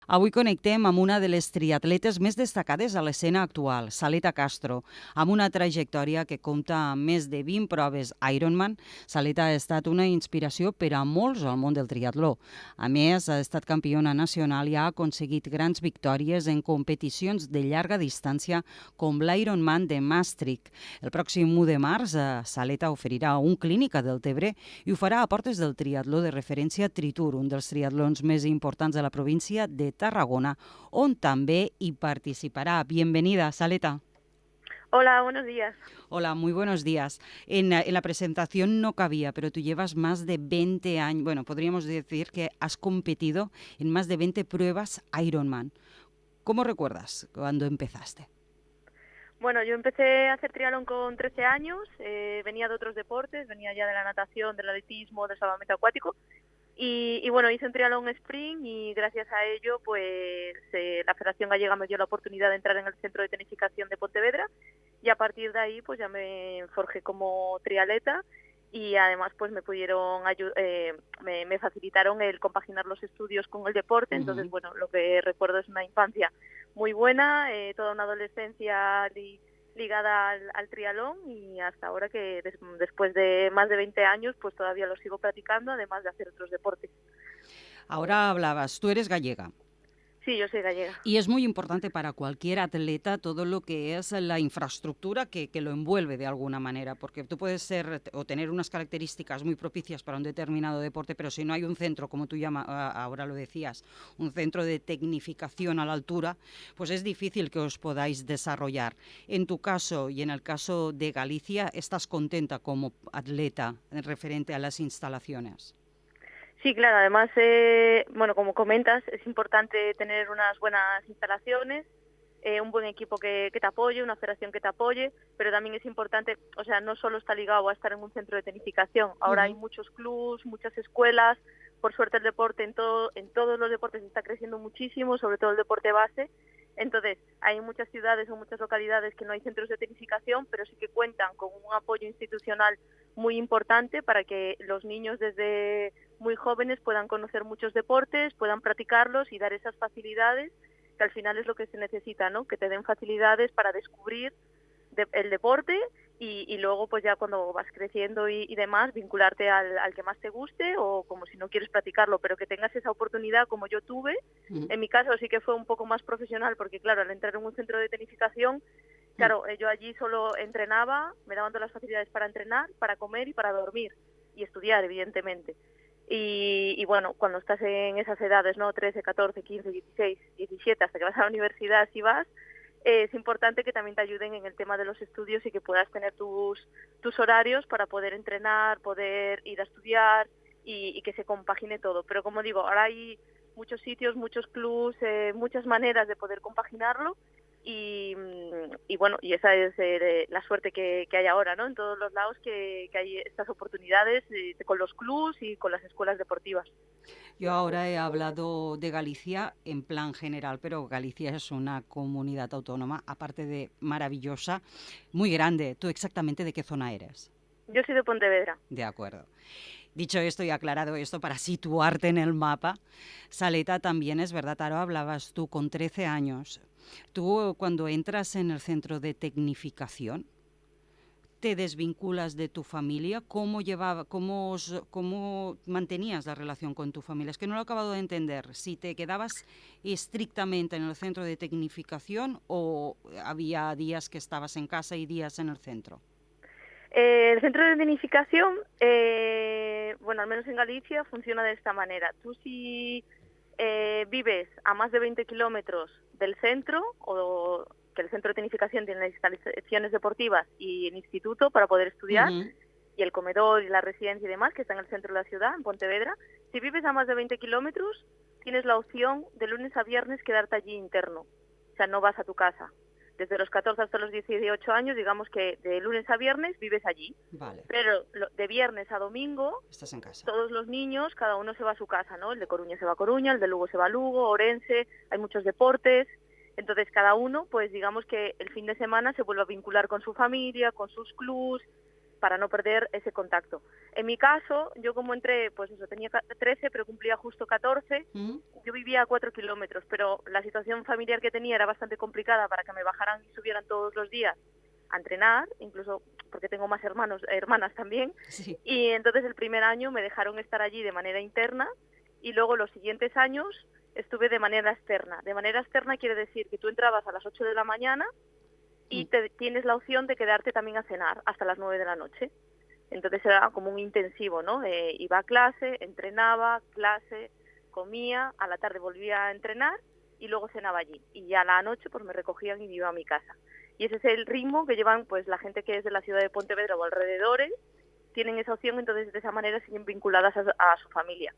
Avui connectem amb una de les triatletes més destacades a l'escena actual, Saleta Castro, amb una trajectòria que compta amb més de 20 proves Ironman. Saleta ha estat una inspiració per a molts al món del triatló. A més, ha estat campiona nacional i ha aconseguit grans victòries en competicions de llarga distància com l'Ironman de Maastricht. El pròxim 1 de març, Saleta oferirà un clínic a Deltebre i ho farà a portes del triatló de referència Tritur, un dels triatlons més importants de la província de Tarragona, on també hi participará. Bienvenida, Saleta. Hola, buenos días. Hola, muy buenos días. En la presentación no cabía, pero tú llevas más de 20 años, bueno, podríamos decir que has competido en más de 20 pruebas Ironman. ¿Cómo recuerdas cuando empezaste? Bueno, yo empecé a hacer triatlón con 13 años, venía de otros deportes, venía ya de la natación, del atletismo, del salvamento acuático. Y bueno, hice un triatlón sprint y gracias a ello pues la Federación Gallega me dio la oportunidad de entrar en el Centro de Tecnificación de Pontevedra y a partir de ahí pues ya me forjé como triatleta y además pues me pudieron me facilitaron el compaginar los estudios con el deporte. Entonces bueno, lo que recuerdo es una infancia muy buena, toda una adolescencia ligada al triatlón y hasta ahora que después de más de 20 años pues todavía lo sigo practicando, además de hacer otros deportes. Ahora hablabas, tú eres gallega. Sí, yo soy gallega. Y es muy importante para cualquier atleta todo lo que es la infraestructura que lo envuelve de alguna manera, porque tú puedes ser o tener unas características muy propicias para un determinado deporte, pero si no hay un centro, como tú ahora lo decías, un centro de tecnificación a la altura, pues es difícil que os podáis desarrollar. En tu caso y en el caso de Galicia, ¿estás contenta como atleta referente a las instalaciones? Sí, claro, además, bueno, como comentas, es importante tener unas buenas instalaciones, un buen equipo que te apoye, una federación que te apoye, pero también es importante, o sea, no solo está ligado a estar en un centro de tecnificación, ahora hay muchos clubs, muchas escuelas, por suerte el deporte en todos los deportes está creciendo muchísimo, sobre todo el deporte base. Entonces, hay muchas ciudades o muchas localidades que no hay centros de tecnificación, pero sí que cuentan con un apoyo institucional muy importante para que los niños desde muy jóvenes puedan conocer muchos deportes, puedan practicarlos y dar esas facilidades, que al final es lo que se necesita, ¿no? Que te den facilidades para descubrir el deporte y luego pues ya cuando vas creciendo y demás, vincularte al que más te guste o como si no quieres practicarlo, pero que tengas esa oportunidad como yo tuve. En mi caso sí que fue un poco más profesional porque claro, al entrar en un centro de tecnificación, claro, yo allí solo entrenaba, me daban todas las facilidades para entrenar, para comer y para dormir y estudiar, evidentemente. Y bueno, cuando estás en esas edades, ¿no? 13, 14, 15, 16, 17, hasta que vas a la universidad, si vas, es importante que también te ayuden en el tema de los estudios y que puedas tener tus horarios para poder entrenar, poder ir a estudiar y que se compagine todo. Pero como digo, ahora hay muchos sitios, muchos clubs, muchas maneras de poder compaginarlo y bueno, y esa es la suerte que hay ahora, ¿no? En todos los lados que hay estas oportunidades con los clubs y con las escuelas deportivas. Yo ahora he hablado de Galicia en plan general, pero Galicia es una comunidad autónoma, aparte de maravillosa, muy grande. ¿Tú exactamente de qué zona eres? Yo soy de Pontevedra. De acuerdo. Dicho esto y aclarado esto para situarte en el mapa, Saleta, también es verdad, ahora hablabas tú con 13 años. Tú cuando entras en el centro de tecnificación, ¿te desvinculas de tu familia? ¿Cómo mantenías la relación con tu familia? Es que no lo he acabado de entender. Si te quedabas estrictamente en el centro de tecnificación o había días que estabas en casa y días en el centro. El centro de tecnificación, bueno, al menos en Galicia, funciona de esta manera. Tú si vives a más de 20 kilómetros del centro, o que el centro de tecnificación tiene las instalaciones deportivas y el instituto para poder estudiar, y el comedor y la residencia y demás, que está en el centro de la ciudad, en Pontevedra, si vives a más de 20 kilómetros, tienes la opción de lunes a viernes quedarte allí interno. O sea, no vas a tu casa. Desde los 14 hasta los 18 años, digamos que de lunes a viernes vives allí. Vale. Pero de viernes a domingo, estás en casa. Todos los niños, cada uno se va a su casa, ¿no? El de Coruña se va a Coruña, el de Lugo se va a Lugo, Orense, hay muchos deportes. Entonces cada uno, pues digamos que el fin de semana se vuelve a vincular con su familia, con sus clubs, para no perder ese contacto. En mi caso, yo como entré, pues eso, tenía 13, pero cumplía justo 14, yo vivía a 4 kilómetros, pero la situación familiar que tenía era bastante complicada para que me bajaran y subieran todos los días a entrenar, incluso porque tengo más hermanas también, Sí. y entonces el primer año me dejaron estar allí de manera interna y luego los siguientes años estuve de manera externa. De manera externa quiere decir que tú entrabas a las 8 de la mañana y tienes la opción de quedarte también a cenar hasta las 9 de la noche. Entonces era como un intensivo, ¿no? Iba a clase, entrenaba, clase, comía, a la tarde volvía a entrenar y luego cenaba allí. Y ya a la noche pues me recogían y me iba a mi casa. Y ese es el ritmo que llevan pues la gente que es de la ciudad de Pontevedra o alrededores, tienen esa opción, entonces de esa manera siguen vinculadas a su familia.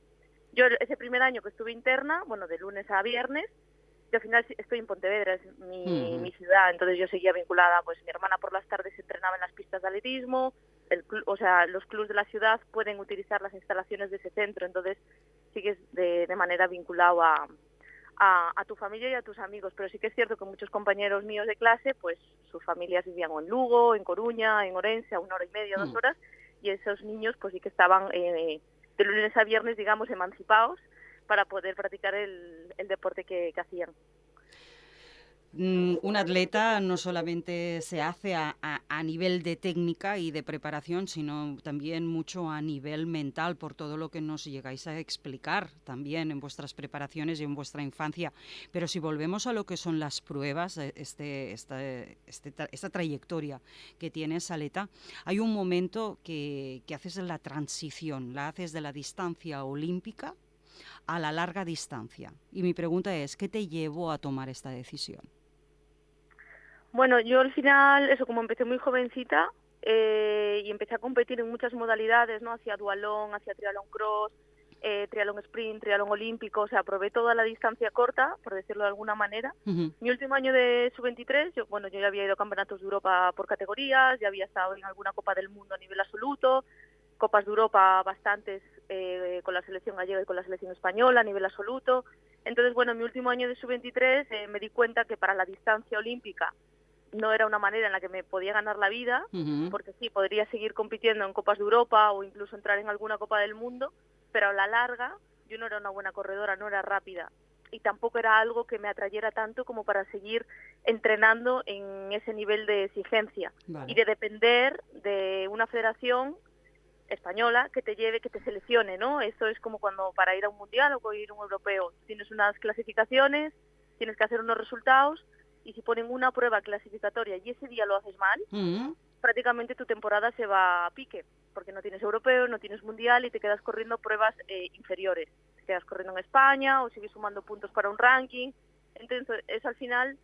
Yo ese primer año que estuve interna, bueno, de lunes a viernes, yo al final estoy en Pontevedra, es mi ciudad, entonces yo seguía vinculada, pues mi hermana por las tardes entrenaba en las pistas de atletismo, los clubs de la ciudad pueden utilizar las instalaciones de ese centro, entonces sigues de manera vinculado a tu familia y a tus amigos, pero sí que es cierto que muchos compañeros míos de clase, pues sus familias vivían o en Lugo, en Coruña, en Orense, a 1 hora y media, 2 horas, y esos niños pues sí que estaban de lunes a viernes, digamos, emancipados para poder practicar el deporte que hacían. Un atleta no solamente se hace a nivel de técnica y de preparación, sino también mucho a nivel mental, por todo lo que nos llegáis a explicar también en vuestras preparaciones y en vuestra infancia. Pero si volvemos a lo que son las pruebas, esta trayectoria que tiene Saleta, hay un momento que haces la transición, la haces de la distancia olímpica a la larga distancia. Y mi pregunta es, ¿qué te llevó a tomar esta decisión? Bueno, yo al final, eso, como empecé muy jovencita y empecé a competir en muchas modalidades, ¿no? Hacia dualón, hacia triatlón cross, triatlón sprint, triatlón olímpico, o sea, probé toda la distancia corta, por decirlo de alguna manera. Mi último año de sub-23, yo ya había ido a campeonatos de Europa por categorías, ya había estado en alguna Copa del Mundo a nivel absoluto, Copas de Europa bastantes con la selección gallega y con la selección española a nivel absoluto. Entonces, bueno, en mi último año de sub-23 me di cuenta que para la distancia olímpica no era una manera en la que me podía ganar la vida, porque sí, podría seguir compitiendo en Copas de Europa o incluso entrar en alguna Copa del Mundo, pero a la larga yo no era una buena corredora, no era rápida y tampoco era algo que me atrayera tanto como para seguir entrenando en ese nivel de exigencia y de depender de una federación española que te lleve, que te seleccione, ¿no? Eso es como cuando para ir a un mundial o ir a un europeo tienes unas clasificaciones, tienes que hacer unos resultados y si ponen una prueba clasificatoria y ese día lo haces mal, prácticamente tu temporada se va a pique, porque no tienes europeo, no tienes mundial y te quedas corriendo pruebas inferiores. Te quedas corriendo en España o sigues sumando puntos para un ranking. Entonces, eso al final,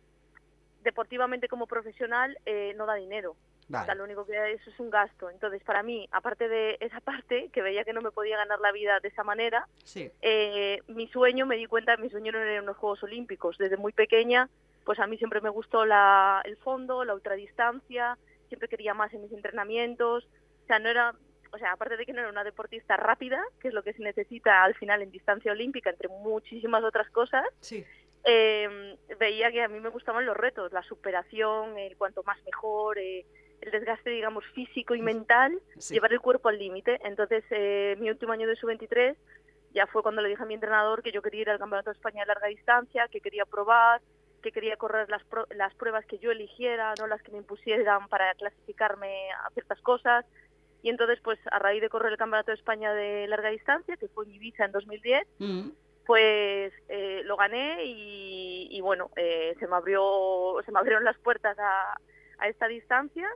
deportivamente como profesional, no da dinero. O sea, lo único que eso es un gasto. Entonces, para mí, aparte de esa parte, que veía que no me podía ganar la vida de esa manera, mi sueño, me di cuenta, mi sueño no eran unos Juegos Olímpicos. Desde muy pequeña, pues a mí siempre me gustó el fondo, la ultradistancia, siempre quería más en mis entrenamientos. O sea, aparte de que no era una deportista rápida, que es lo que se necesita al final en distancia olímpica, entre muchísimas otras cosas, veía que a mí me gustaban los retos, la superación, el cuanto más mejor, el desgaste, digamos, físico y mental, llevar el cuerpo al límite. Entonces, mi último año de sub-23 ya fue cuando le dije a mi entrenador que yo quería ir al Campeonato de España de larga distancia, que quería probar, que quería correr las pruebas que yo eligiera, no las que me impusieran para clasificarme a ciertas cosas. Y entonces, pues a raíz de correr el Campeonato de España de larga distancia, que fue en Ibiza en 2010, pues lo gané y bueno, se me abrieron las puertas a esta distancia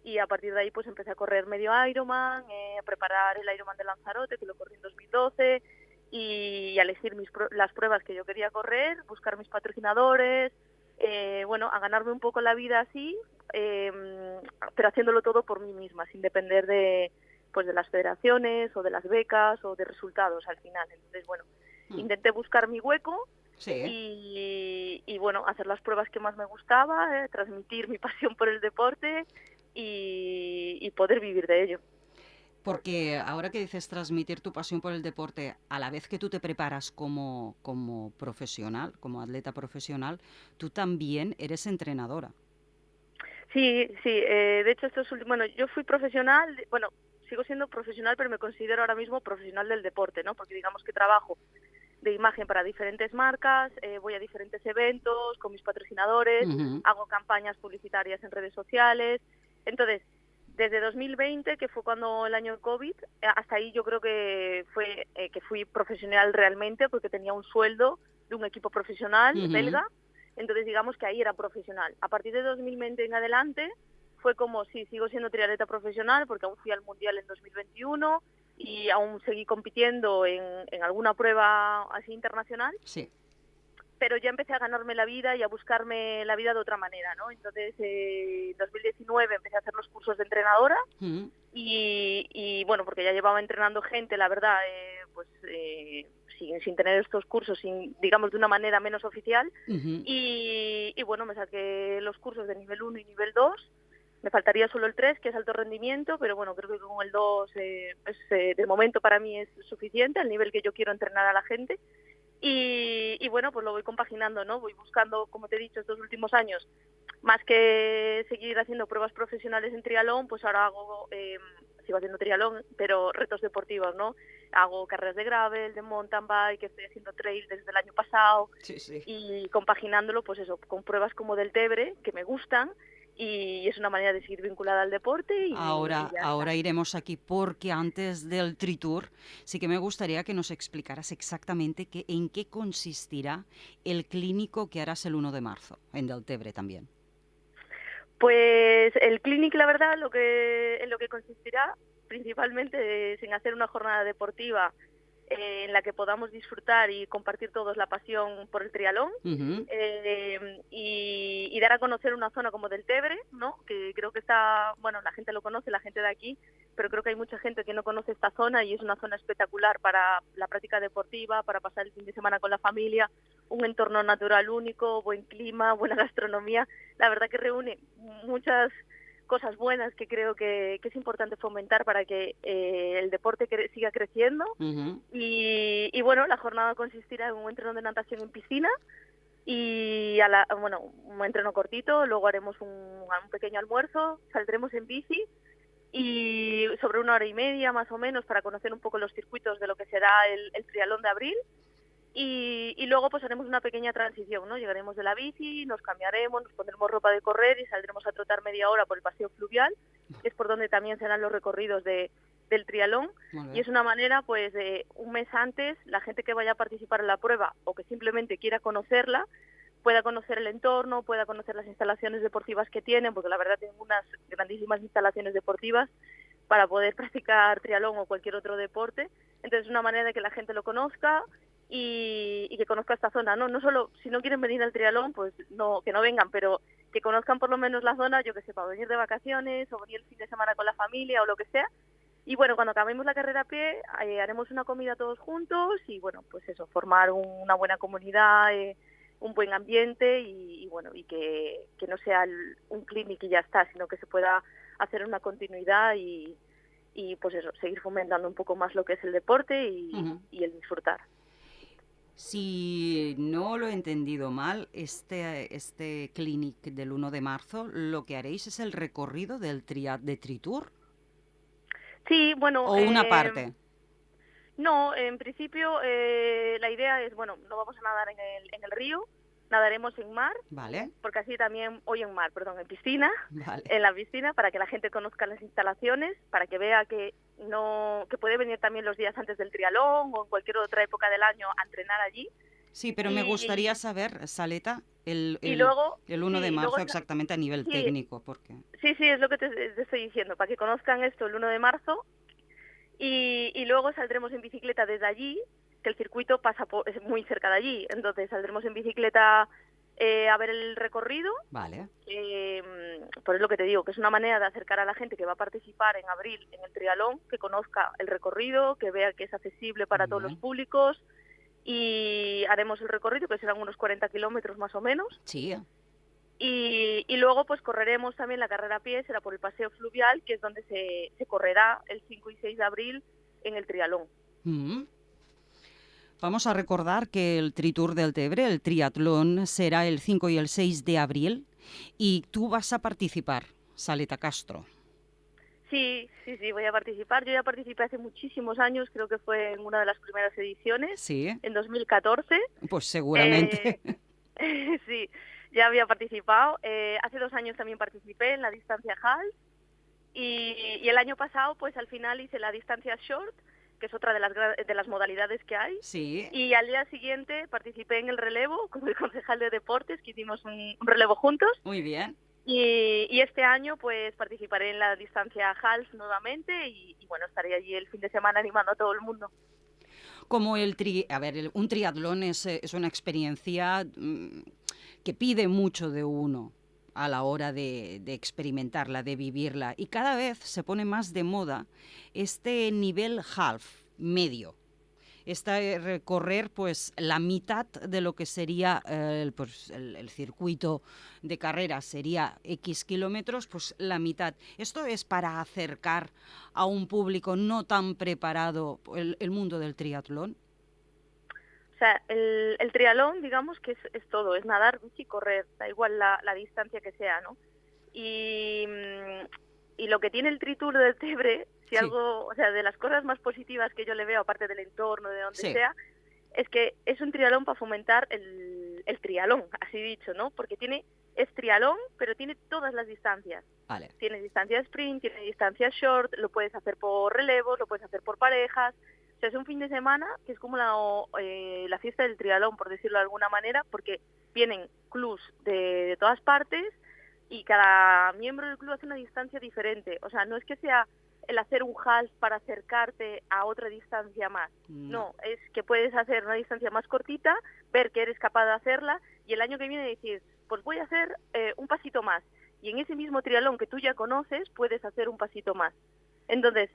y a partir de ahí pues empecé a correr medio Ironman, a preparar el Ironman de Lanzarote, que lo corrí en 2012, y a elegir las pruebas que yo quería correr, buscar mis patrocinadores, a ganarme un poco la vida así, pero haciéndolo todo por mí misma, sin depender de las federaciones o de las becas o de resultados al final. Entonces, bueno, intenté buscar mi hueco y bueno, hacer las pruebas que más me gustaba, transmitir mi pasión por el deporte y poder vivir de ello. Porque ahora que dices transmitir tu pasión por el deporte, a la vez que tú te preparas como profesional, como atleta profesional, tú también eres entrenadora. Sí, sí, de hecho bueno, yo fui profesional, bueno, sigo siendo profesional, pero me considero ahora mismo profesional del deporte, ¿no? Porque digamos que trabajo de imagen para diferentes marcas, voy a diferentes eventos con mis patrocinadores, Ujú. hago campañas publicitarias en redes sociales. Entonces, desde 2020, que fue cuando el año COVID, hasta ahí yo creo que fue que fui profesional realmente porque tenía un sueldo de un equipo profesional Ujú. belga. Entonces, digamos que ahí era profesional. A partir de 2020 en adelante, fue como, sí, sigo siendo triatleta profesional porque aún fui al Mundial en 2021 y aún seguí compitiendo en alguna prueba así internacional, Sí. pero ya empecé a ganarme la vida y a buscarme la vida de otra manera, ¿no? Entonces, en 2019 empecé a hacer los cursos de entrenadora Ujú. y bueno, porque ya llevaba entrenando gente, la verdad, sin tener estos cursos, digamos, de una manera menos oficial. Ujú. Y bueno, me saqué los cursos de nivel 1 y nivel 2. Me faltaría solo el 3, que es alto rendimiento, pero bueno, creo que con el 2 de momento para mí es suficiente, al nivel que yo quiero entrenar a la gente. Y bueno, pues lo voy compaginando, ¿no? Voy buscando, como te he dicho, estos últimos años, más que seguir haciendo pruebas profesionales en triatlón, pues ahora sigo haciendo triatlón, pero retos deportivos, ¿no? Hago carreras de gravel, de mountain bike, estoy haciendo trail desde el año pasado Sí, sí. y compaginándolo, pues eso, con pruebas como del Tebre, que me gustan, y es una manera de seguir vinculada al deporte y ya está. Ahora iremos aquí porque antes del Tritour sí que me gustaría que nos explicaras exactamente en qué consistirá el clínico que harás el 1 de marzo, en Deltebre también. Pues el clinic, la verdad, en lo que consistirá principalmente es en hacer una jornada deportiva en la que podamos disfrutar y compartir todos la pasión por el triatlón, Ujú. y dar a conocer una zona como del Tebre, ¿no? Que creo que está, bueno, la gente lo conoce, la gente de aquí, pero creo que hay mucha gente que no conoce esta zona y es una zona espectacular para la práctica deportiva, para pasar el fin de semana con la familia, un entorno natural único, buen clima, buena gastronomía. La verdad que reúne muchas cosas buenas que creo que es importante fomentar para que el deporte siga creciendo. Ujú. Y bueno, la jornada consistirá en un entreno de natación en piscina y bueno, un entreno cortito, luego haremos un pequeño almuerzo, saldremos en bici y sobre 1 hora y media más o menos para conocer un poco los circuitos de lo que será el triatlón de abril. Y luego pues haremos una pequeña transición, ¿no? Llegaremos de la bici, nos cambiaremos, nos pondremos ropa de correr y saldremos a trotar media hora por el paseo fluvial, que es por donde también serán los recorridos del triatlón. Molt Y bé. es una manera, pues, de un mes antes, la gente que vaya a participar en la prueba o que simplemente quiera conocerla, pueda conocer el entorno, pueda conocer las instalaciones deportivas que tienen, porque la verdad tienen unas grandísimas instalaciones deportivas para poder practicar triatlón o cualquier otro deporte. Entonces es una manera de que la gente lo conozca y que conozca esta zona, ¿no? No solo, si no quieren venir al triatlón, pues no, que no vengan, pero que conozcan por lo menos la zona, yo que sé, para venir de vacaciones o venir el fin de semana con la familia o lo que sea. Y bueno, cuando acabemos la carrera a pie, haremos una comida todos juntos y bueno, pues eso, formar una buena comunidad, un buen ambiente y bueno, y que no sea un clinic y ya está, sino que se pueda hacer una continuidad y pues eso, seguir fomentando un poco más lo que es el deporte Ujú. y el disfrutar. Si no lo he entendido mal, este clinic del 1 de marzo, lo que haréis es el recorrido del de Tritour Sí, bueno, o una parte, no, en principio la idea es, bueno, no vamos a nadar en el río, nadaremos en mar, ¿vale? porque así también, hoy en mar, perdón, en piscina, Vale. en la piscina, para que la gente conozca las instalaciones, para que vea que no, que puede venir también los días antes del triatlón o en cualquier otra época del año a entrenar allí. Sí, pero me gustaría Y, saber, Saleta, y luego, el 1 de sí, marzo exactamente a nivel sí, técnico, porque... sí, es lo que te estoy diciendo, para que conozcan esto el 1 de marzo. Y luego saldremos en bicicleta desde allí, que el circuito es muy cerca de allí. Entonces saldremos en bicicleta a ver el recorrido. Vale. Por eso lo que te digo, que es una manera de acercar a la gente que va a participar en abril en el triatlón, que conozca el recorrido, que vea que es accesible para Muy todos los bien. públicos. Y haremos el recorrido, que serán unos 40 kilómetros más o menos. Sí. Y luego pues correremos también la carrera a pie, será por el paseo fluvial, que es donde se correrá el 5 y 6 de abril en el triatlón. Mm. Vamos a recordar que el Tritour del Tebre, el triatlón, será el 5 y el 6 de abril Y tú vas a participar, Saleta Castro. Sí, voy a participar. Yo ya participé hace muchísimos años, creo que fue en una de las primeras ediciones, Sí, en 2014. pues seguramente. Sí, ya había participado. Hace 2 años también participé en la distancia half y el año pasado, pues al final hice la distancia short, que es otra de las modalidades que hay. Sí. Y al día siguiente participé en el relevo con el concejal de deportes, que hicimos un relevo juntos. Muy bien. Y este año pues participaré en la distancia half nuevamente y bueno, estaré allí el fin de semana animando a todo el mundo. Como un triatlón es una experiencia que pide mucho de uno a la hora de experimentarla, de vivirla. Y cada vez se pone más de moda este nivel half, medio. Recorrer pues la mitad de lo que sería el circuito de carrera sería X kilómetros, pues la mitad. Esto es para acercar a un público no tan preparado el mundo del triatlón. O sea, el triatlón, digamos que es todo, es nadar, bici, correr, da igual la distancia que sea, ¿no? Y lo que tiene el Tri-Tour del Tebre, si algo, o sea, de las cosas más positivas que yo le veo, aparte del entorno, de donde sea, es que es un triatlón para fomentar el triatlón, así dicho, ¿no? Porque es triatlón, pero tiene todas las distancias. Vale. Tiene distancia sprint, tiene distancia short, lo puedes hacer por relevos, lo puedes hacer por parejas. O sea, es un fin de semana que es como la fiesta del triatlón, por decirlo de alguna manera, porque vienen clubs de todas partes y cada miembro del club hace una distancia diferente. O sea, no es que sea el hacer un half para acercarte a otra distancia más. No, es que puedes hacer una distancia más cortita, ver que eres capaz de hacerla y el año que viene decir, pues voy a hacer un pasito más. Y en ese mismo triatlón que tú ya conoces, puedes hacer un pasito más. Entonces,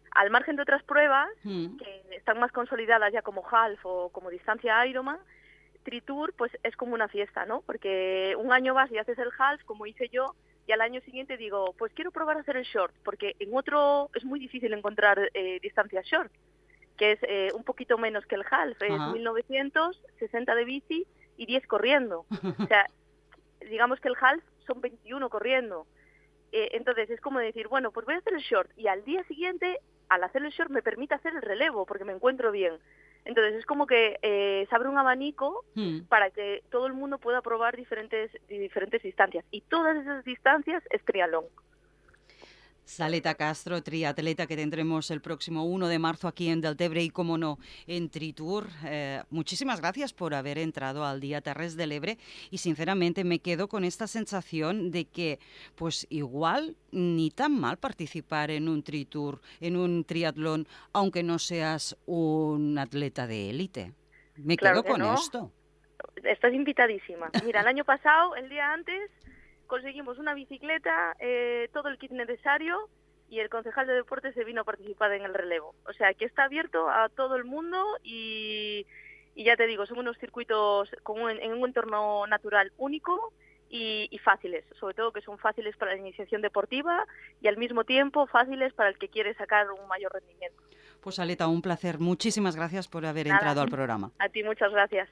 al margen de otras pruebas que están más consolidadas ya como half o como distancia Ironman, Tri-Tour pues es como una fiesta, ¿no? Porque un año vas y haces el half, como hice yo, y al año siguiente digo, pues quiero probar a hacer el short, porque en otro es muy difícil encontrar distancia short, que es un poquito menos que el half, es 1960 de bici y 10 corriendo. O sea, digamos que el half son 21 corriendo. Entonces es como decir, bueno, pues voy a hacer el short y al día siguiente, al hacer el short, me permite hacer el relevo porque me encuentro bien. Entonces es como que se abre un abanico para que todo el mundo pueda probar diferentes distancias. Y todas esas distancias es triatlón. Saleta Castro, triatleta que tendremos el próximo 1 de marzo aquí en Deltebre y, como no, en Tri-Tour. Muchísimas gracias por haber entrado al Día Terres de l'Ebre y sinceramente me quedo con esta sensación de que pues igual ni tan mal participar en un Tri-Tour, en un triatlón, aunque no seas un atleta de élite. Me quedo con esto. Estás invitadísima. Mira, el año pasado, el día antes, conseguimos una bicicleta, todo el kit necesario y el concejal de deportes se vino a participar en el relevo. O sea, que está abierto a todo el mundo y ya te digo, son unos circuitos en un entorno natural único y fáciles, sobre todo que son fáciles para la iniciación deportiva y al mismo tiempo fáciles para el que quiere sacar un mayor rendimiento. Pues Saleta, un placer. Muchísimas gracias por haber entrado al programa. A ti muchas gracias.